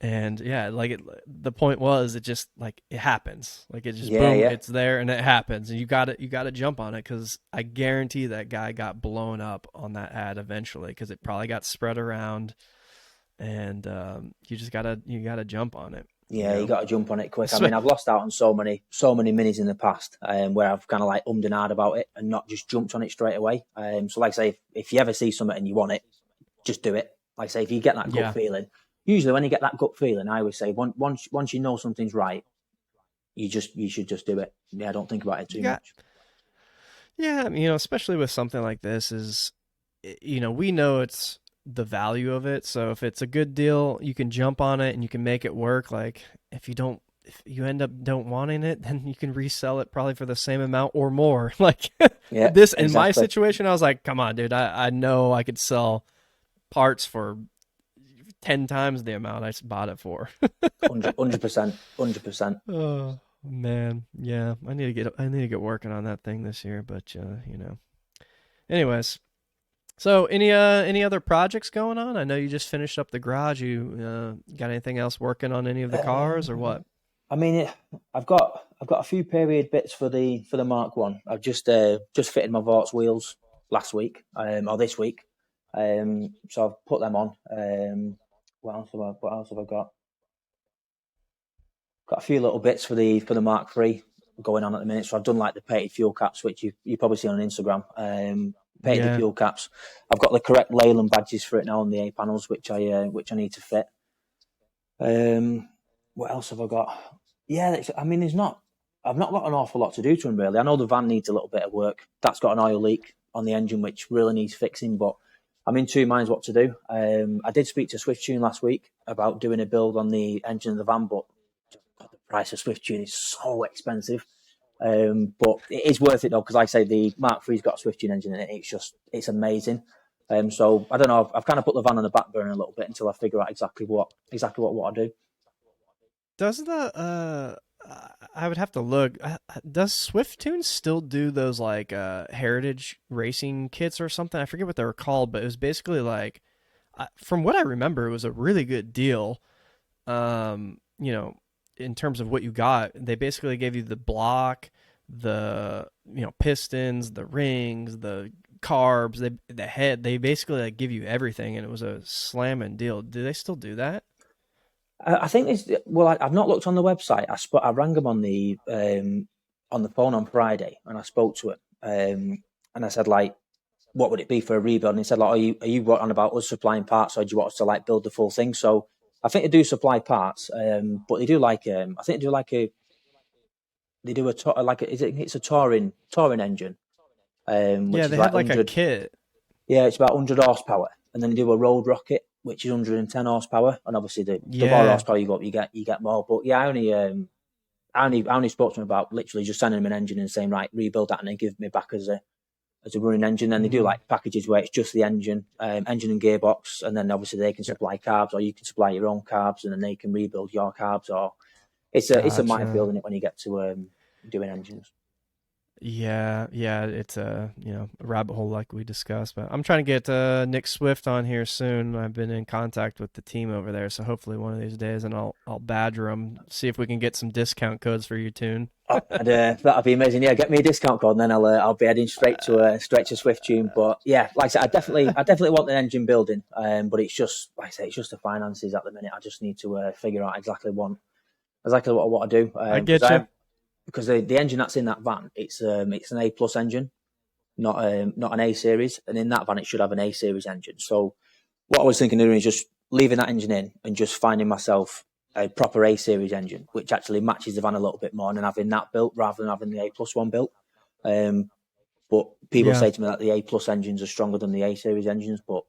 And yeah, like the point was, it just like it happens, like it just Yeah, boom, yeah. it's there and it happens, and you got to jump on it because I guarantee that guy got blown up on that ad eventually because it probably got spread around, and you gotta jump on it, you Yeah, you know. got to jump on it quick. I Espe- mean, I've lost out on so many minis in the past, where I've kind of like and ahed about it and not just jumped on it straight away. So like I say, if you ever see something and you want it, just do it. Like I say, if you get that gut yeah, feeling, usually when you get that gut feeling, I always say once you know something's right, you should just do it. Yeah, don't think about it you too got much. yeah, especially with something like this is, we know it's the value of it. So if it's a good deal, you can jump on it and you can make it work. Like if you end up don't wanting it, then you can resell it probably for the same amount or more. Like Yeah, this in my exactly. situation, I was like, come on, dude, I know I could sell parts for 10 times the amount I bought it for. 100%, 100%. Oh man, yeah, I need to get working on that thing this year, but Anyways, so any other projects going on? I know you just finished up the garage. You got anything else working on any of the cars or what? I mean, I've got a few period bits for the Mark One. I've just fitted my Vorts wheels last week, or this week. So I've put them on. What else have I got? Got a few little bits for the Mark Three going on at the minute. So I've done like the painted fuel caps, which you probably see on Instagram. Painted the Yeah, fuel caps. I've got the correct Leyland badges for it now on the A panels, which I need to fit. Um, what else have I got? Yeah, I mean, there's not. I've not got an awful lot to do to them really. I know the van needs a little bit of work. That's got an oil leak on the engine, which really needs fixing. But I'm in two minds what to do. I did speak to Swift Tune last week about doing a build on the engine of the van, but the price of Swift Tune is so expensive. But it is worth it though, because like I say, the Mark III's got a Swift Tune engine in it. It's amazing. So I don't know. I've kind of put the van on the back burner a little bit until I figure out exactly what I do. Does the I would have to look. Does Swiftune still do those like heritage racing kits or something? I forget what they were called, but it was basically like, from what I remember, it was a really good deal. You know, in terms of what you got, they basically gave you the block, the pistons, the rings, the carbs, the head. They basically like give you everything, and it was a slamming deal. Do they still do that? I think this. Well, I've not looked on the website. I rang him on the phone on Friday, and I spoke to him, and I said like, what would it be for a rebuild? And he said like, are you on about us supplying parts, or do you want us to like build the full thing? So I think they do supply parts, but they do like I think they do like a they do a like it's a touring engine, Yeah, which is they like had like a 100. kit. Yeah, it's about 100 horsepower, and then they do a road rocket, which is 110 horsepower. And obviously, the more Yeah. horsepower you got, you get more. But yeah, I only spoke to them about literally just sending them an engine and saying, right, rebuild that, and then give me back as a running engine. Then they do Mm, like packages where it's just the engine and gearbox, and then obviously they can yeah. supply carbs, or you can supply your own carbs, and then they can rebuild your carbs. Or it's a Gotcha. minefield in it when you get to doing engines. Yeah, yeah, it's a a rabbit hole like we discussed. But I'm trying to get Nick Swift on here soon. I've been in contact with the team over there, so hopefully one of these days, and I'll badger him, see if we can get some discount codes for you, Tune. Oh, that'd be amazing. Yeah, get me a discount code, and then I'll be heading straight to Swift Tune. But yeah, like I said, I definitely want the engine building. But it's just like I say, it's just the finances at the minute. I just need to figure out exactly what I want to do. I Because get you. the engine that's in that van, it's an A plus engine, not an A series, and in that van it should have an A series engine. So what I was thinking of doing is just leaving that engine in and just finding myself a proper A series engine, which actually matches the van a little bit more, and then having that built rather than having the A plus one built. Um, but people Yeah, say to me that the A plus engines are stronger than the A series engines, but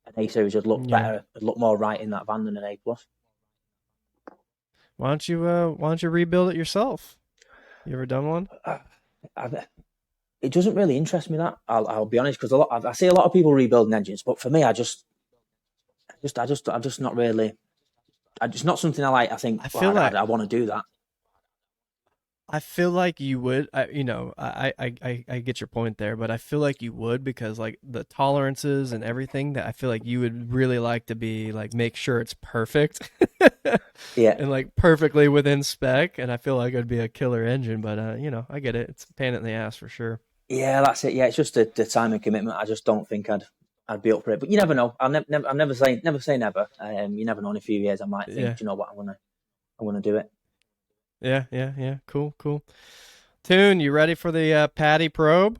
an A series would look yeah. better, would look more right in that van than an A plus. Why don't you rebuild it yourself? You ever done one? I, it doesn't really interest me that I'll be honest, because I see a lot of people rebuilding engines, but for me, I'm just not really. It's not something I like. I think, I well, feel like I want to do that. I feel like you would. I get your point there, but I feel like you would because like the tolerances and everything that I feel like you would really like to be like make sure it's perfect Yeah, and like perfectly within spec. And I feel like it'd be a killer engine, but I get it. It's a pain in the ass for sure. yeah, that's it. Yeah, it's just the time and commitment. I just don't think I'd be up for it. But you never know. I'm never say never. You never know. In a few years, I might think, Yeah, do you know what, I'm gonna do it. yeah. Cool, cool. Tune, you ready for the Patty probe?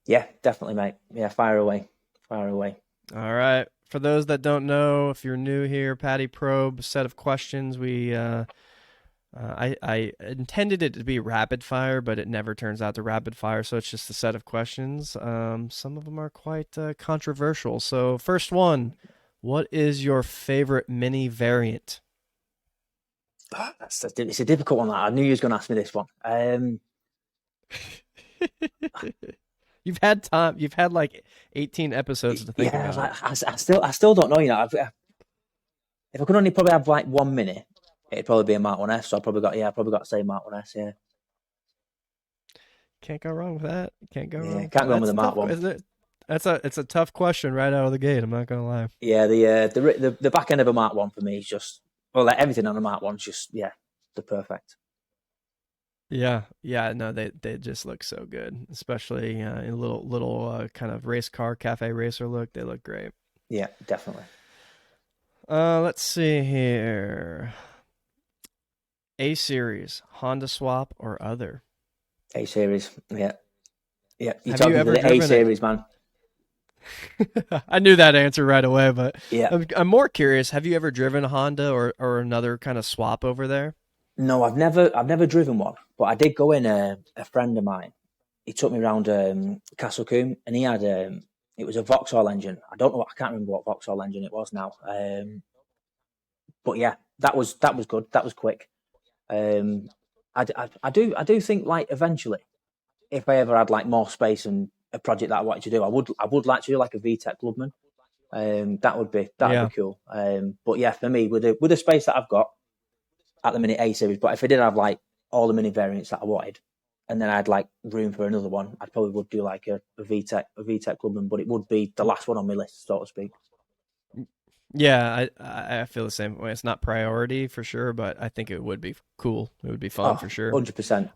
Yeah, definitely, mate. Yeah, fire away, fire away. All right. For those that don't know, if you're new here, Patty probe set of questions. I intended it to be rapid fire, but it never turns out to rapid fire, so it's just a set of questions. Some of them are quite controversial. So, first one, what is your favorite mini variant? It's a difficult one. I knew you was going to ask me this one. You've had time. You've had like 18 episodes to think Yeah, about it. like, I still don't know. If I could only probably have like 1 minute, it'd probably be a Mark One S. So I probably got to say Mark One S. Yeah, Can't go wrong with that. Can't go wrong yeah, with can't that. go on with That's the a Mark tough, One. isn't it? It's a tough question right out of the gate. I'm not gonna lie. Yeah, the back end of a Mark One for me is just, well, like everything on a Mark One's just, yeah, the perfect. Yeah, yeah, no, they just look so good, especially in a little kind of race car cafe racer look. They look great. Yeah, definitely. Let's see here. A series, Honda swap or other. A series. Yeah, yeah. You're Have you talking to ever the A driven it? series, man. I knew that answer right away, but Yeah. I'm more curious. Have you ever driven a Honda or another kind of swap over there? No, I've never driven one, but I did go in. A friend of mine, he took me around Castle Coombe, and he had it was a Vauxhall engine. I don't know, I can't remember what Vauxhall engine it was now. But yeah, that was good. That was quick. Um, I do think like eventually, if I ever had like more space and a project that I wanted to do, I would like to do like a VTEC Clubman. That'd be Yeah. cool. But yeah, for me, with the space that I've got at the minute, A series. But if I did have like all the mini variants that I wanted, and then I had like room for another one, I probably would do like a VTEC Clubman. But it would be the last one on my list, so to speak. Yeah, I feel the same way. It's not priority for sure, but I think it would be cool. It would be fun Oh, for sure. 100%.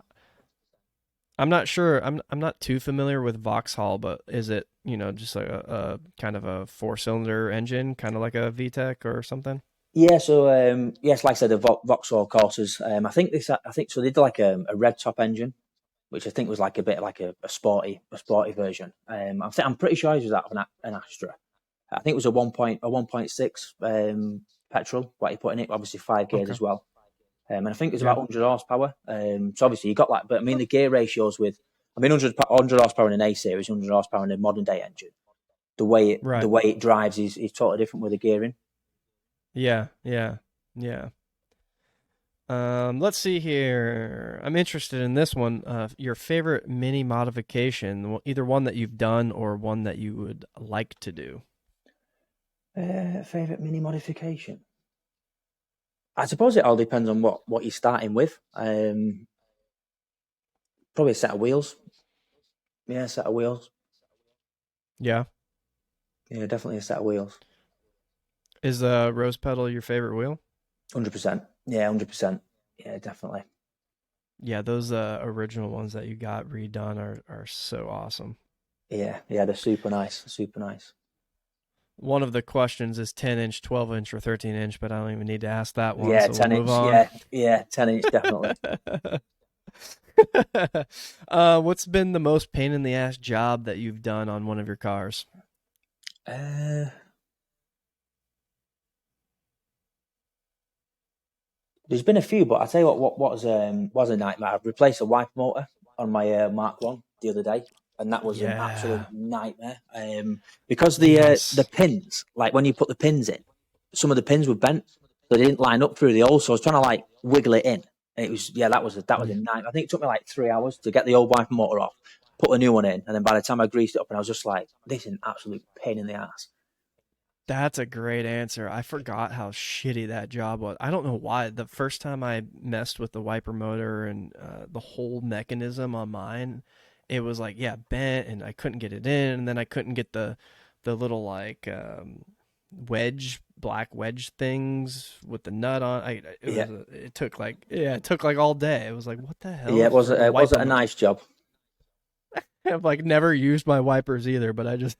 I'm not sure. I'm not too familiar with Vauxhall, but is it, just like a kind of a four-cylinder engine, kind of like a VTEC or something? Yeah, so yes, like I said, the Vauxhall courses. I think so. They did like a red top engine, which I think was like a bit like a sporty version. I'm pretty sure it was out of an Astra. I think it was a 1.6 petrol. What he put in it, obviously 5 gears Okay. as well. And I think it's about Yeah. 100 horsepower. So obviously you got like, but I mean the gear ratios with, I mean 100 horsepower in an A series, 100 horsepower in a modern day engine. The Right. way it drives is totally different with the gearing. Yeah. Yeah. Yeah. Let's see here. I'm interested in this one. Your favorite mini modification, either one that you've done or one that you would like to do. Favorite mini modification. I suppose it all depends on what you're starting with. Probably a set of wheels. Yeah, a set of wheels. Yeah. Yeah, definitely a set of wheels. Is the rose petal your favorite wheel? 100%. Yeah, 100%. Yeah, definitely. Yeah, those original ones that you got redone are so awesome. Yeah, yeah, they're super nice. Super nice. One of the questions is 10 inch, 12 inch, or 13 inch, but I don't even need to ask that one, Yeah, so we'll 10 move inch. on. Yeah, yeah, 10 inch definitely. What's been the most pain in the ass job that you've done on one of your cars? Uh, there's been a few, but I tell you what was a nightmare. I've replaced a wiper motor on my Mark One the other day, and that was an absolute Yeah. nightmare. Because the Yes. pins, like when you put the pins in, some of the pins were bent, so they didn't line up through the hole. So I was trying to like wiggle it in. And it was yeah, that was a Yeah. nightmare. I think it took me like 3 hours to get the old wiper motor off, put a new one in, and then by the time I greased it up, and I was just like, this is an absolute pain in the ass. That's a great answer. I forgot how shitty that job was. I don't know why. The first time I messed with the wiper motor and the whole mechanism on mine, it was like, yeah, bent, and I couldn't get it in, and then I couldn't get the little like black wedge things with the nut on. Yeah, It took like all day. It was like, what the hell yeah, is for the it wasn't wiper a motor? nice job. I've like never used my wipers either, but I just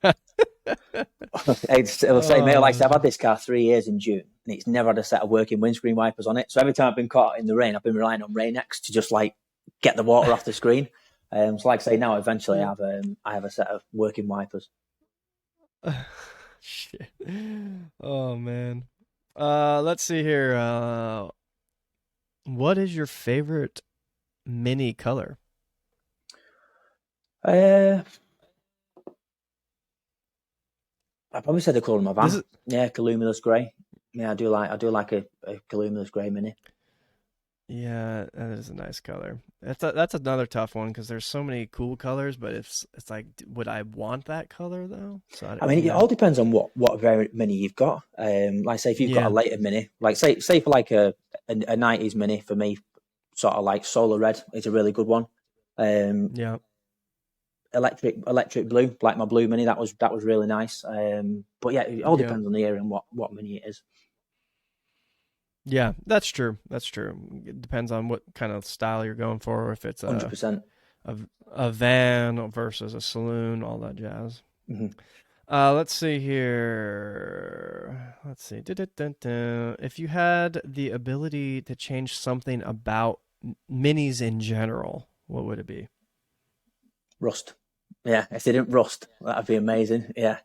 It'll say, mate, like I said, I've had uh, this car 3 years in June, and it's never had a set of working windscreen wipers on it. So every time I've been caught in the rain, I've been relying on Rain-X to just like get the water off the screen. So like I say, now eventually yeah. I have a set of working wipers. Shit. Oh man. Let's see here. What is your favorite mini color? Uh, I probably said the colour of my This van. is Yeah, Columbus grey. Yeah, I do like a Columbus grey mini. Yeah, that is a nice color. That's another tough one because there's so many cool colors, but it's like, would I want that color though? So I mean, it all depends on what variant mini you've got. Like say if you've got a yeah, later mini, like say for like a 90s mini for me, sort of like solar red is a really good one. Um, yeah, electric blue, like my blue mini, that was really nice. But yeah, it all yeah, depends on the area and what mini it is. yeah. That's true. That's true. It depends on what kind of style you're going for. If it's 100%. a, a van versus a saloon, all that jazz. Mm-hmm. Let's see here. Let's see. If you had the ability to change something about minis in general, what would it be? Rust. Yeah, if they didn't rust, that'd be amazing. Yeah,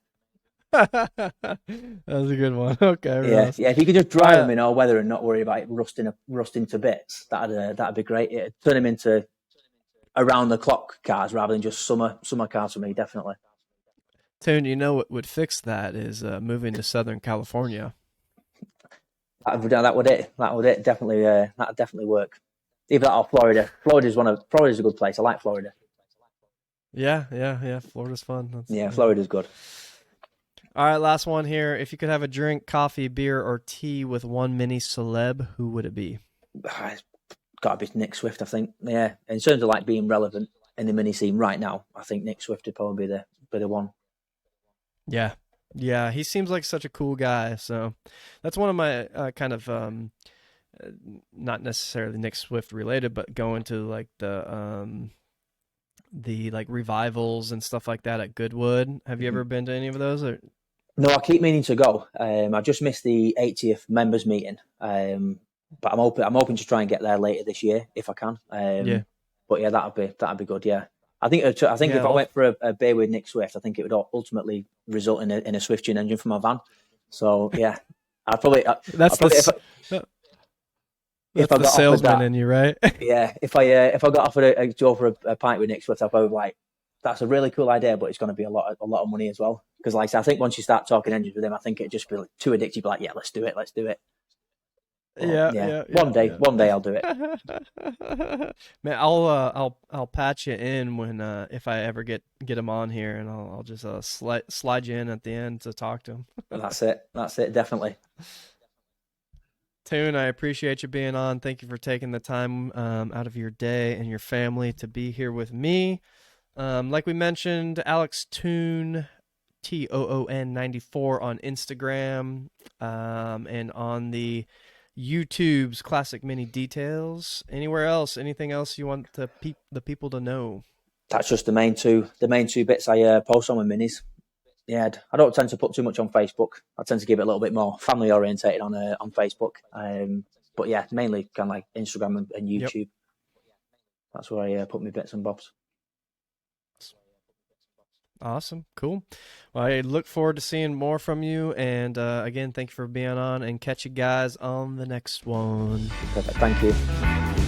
That was a good one. Okay, Yeah, Ross. yeah. If you could just All dry them right. in all weather and not worry about it rusting to bits, that'd be great. It'd turn them into around the clock cars rather than just summer cars for me. Definitely. Toon, you know what would fix that is moving to Southern California. That would it. That would it. Definitely. That'd definitely work. Either that or Florida. Florida's a good place. I like Florida. Yeah, yeah, yeah. Florida's fun. That's Yeah, yeah. Florida's good. All right, last one here. If you could have a drink, coffee, beer, or tea with one mini celeb, who would it be? It's got to be Nick Swift, I think. Yeah, in terms of like being relevant in the mini scene right now, I think Nick Swift would probably be the one. Yeah. Yeah, he seems like such a cool guy. So that's one of my kind of uh, not necessarily Nick Swift related, but going to like the like revivals and stuff like that at Goodwood. Have you Mhm. ever been to any of those? Or No, I keep meaning to go. I just missed the 80th members meeting, but I'm hoping to try and get there later this year if I can. yeah, But yeah, that'd be good. Yeah, I think yeah. if I went for a beer with Nick Swift, I think it would ultimately result in a Swift Tune engine for my van. So yeah, I That's the probably if that's I the got offered salesman that, in you, right? yeah, if I got offered a go for a pint with Nick Swift, I'd probably be like, that's a really cool idea, but it's going to be a lot of money as well. Because like I said, I think once you start talking engines with him, I think it'd just be like, too addictive. Like, yeah, let's do it. But Yeah, yeah, yeah, yeah, one day I'll do it. yeah. Man, I'll patch you in when if I ever get him on here, and I'll just slide you in at the end to talk to him. That's it, definitely. Toon, I appreciate you being on. Thank you for taking the time out of your day and your family to be here with me. Like we mentioned, Alex Toon, Toon 94 on Instagram, and on the YouTube's Classic Mini Details. Anywhere else? Anything else you want the people to know? That's just the main two bits I post on my minis. Yeah, I don't tend to put too much on Facebook. I tend to keep it a little bit more family orientated on Facebook. But yeah, mainly kind of like Instagram and Yep. YouTube. That's where I put my bits and bobs. Awesome. Cool. Well, I look forward to seeing more from you. And again, thank you for being on, and catch you guys on the next one. Perfect. Thank you.